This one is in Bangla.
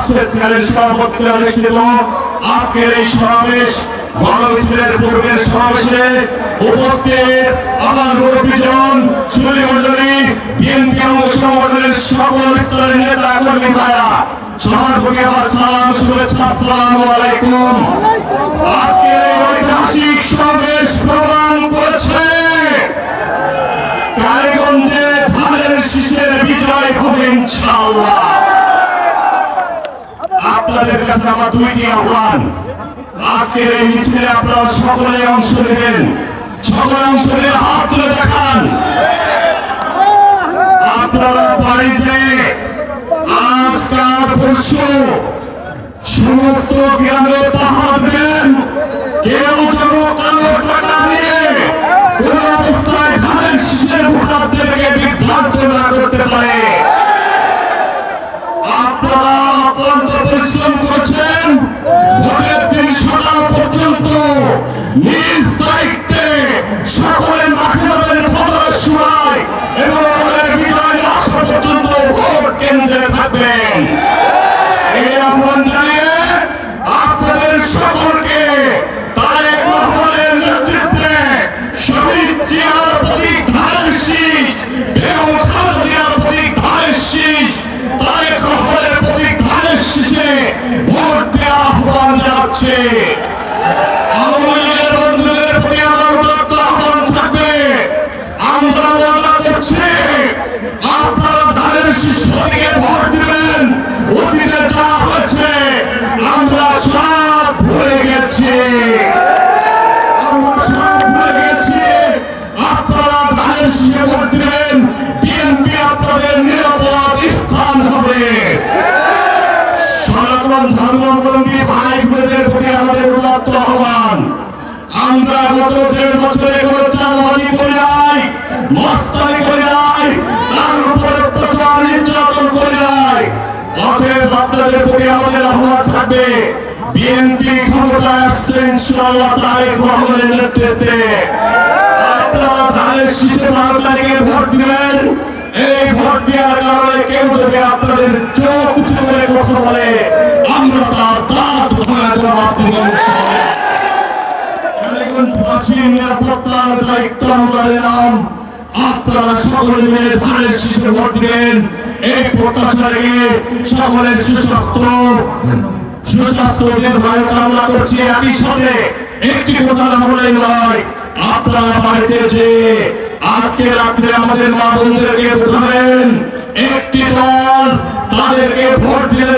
রাশেদ খানের সভাপতিত্বে অনুষ্ঠিত আজকের এই সমাবেশ গণমিছিলের পূর্বের সমাবেশে উপস্থিত আমার মুরব্বীজন সুধী মণ্ডলী বিএনপি অঙ্গ সংগঠনের সকল স্তরের নেতা কর্মী ভাইরা সবার প্রতি আমার সালাম শুভেচ্ছা আসসালামু আলাইকুম। আজকের এই ঐতিহাসিক সমাবেশ প্রমাণ করেছে কালীগঞ্জে ধানের শীষের বিজয় হবে ইনশাআল্লাহ। আপনাদের কাছে আমার দুইটি আহ্বান, আজকের এই মিছিলে আপনারা সকলে অংশ নেবেন, সকলে অংশ নিয়ে হাত তুলে দেখান। আপনারা বাড়িতে আজকাল পরশু সমস্ত গ্রামে পাহাড় দেন, কেউ যেন কালো টাকা নিয়ে কোন অবস্থায় ধানের শীষের ভোটারদেরকে বিভ্রান্ত না করতে পারে। আপনারা অক্লান্ত পরিশ্রম করেছেন, ভোটের দিন সকাল পর্যন্ত নিজ দায়িত্বে সকলে মাঠে যাবেন ফজরের সময় এবং বিজয় আসা পর্যন্ত ভোট কেন্দ্রে থাকবেন। এই আহ্বান জানিয়ে আপনাদের সকলকে তারেক রহমানের নেতৃত্বে শহীদ জিয়ার প্রতীক ধানের শীষ, বেগম খালেদা জিয়ার প্রতীক ধানের শীষ, তারেক রহমানের প্রতীক ধানের শীষে ভোট দেওয়ার আহ্বান জানাচ্ছে। আওয়ামী লীগের বন্ধুদের প্রতি আমার উদাত্ত আহ্বান থাকবে, আমরা ওয়াদা করছি আপনারা ধানের শীষ প্রতীকে ভোট দিবেন। অতীতে যা হয়েছে আমরা সব ভুলে গেছি, আপনারা ধানের শীষে ভোট দিবেন, বিএনপি আপনাদের নিরাপদ স্থান হবে। সনাতন ধর্মাবলম্বী ভাই বোনেদের প্রতি আমাদের উদাত্ত আহ্বান, আমরা গত 1.5 বছরে কোনো চাঁদাবাজি করে নাই, মস্তানি করে নাই, তার উপর অত্যাচার নির্যাতন করে নাই। অতএব আপনাদের প্রতি আমাদের আহ্বান থাকবে, বিএনপি ক্ষমতায় আসছে ইনশাআল্লাহ তারেক রহমানের নেতৃত্বে। আপনারা ধানের শীষে 12 তারিখে ভোট দিবেন। এই ভোট দেওয়ার কারণে কেউ যদি আপনাদের চোখ উঁচু করে কথা বলে আমরা তার দাঁত ভাঙা জবাব দিব ইনশাআল্লাহ। কালীগঞ্জবাসীর নিরাপত্তার দায়িত্ব আমরা নিলাম, আপনারা সকলে মিলে ধানের শীষে ভোট দিবেন। এই প্রত্যাশাকে সকলের সুস্বাস্থ্য দীর্ঘায়ু কামনা করছি। একই সাথে একটি কথা না বলে নয়, আপনারা বাড়িতে যে আজকে রাত্রে আমাদের মা বোনদেরকে বোঝাবেন, একটি দল তাদেরকে ভোট দিলে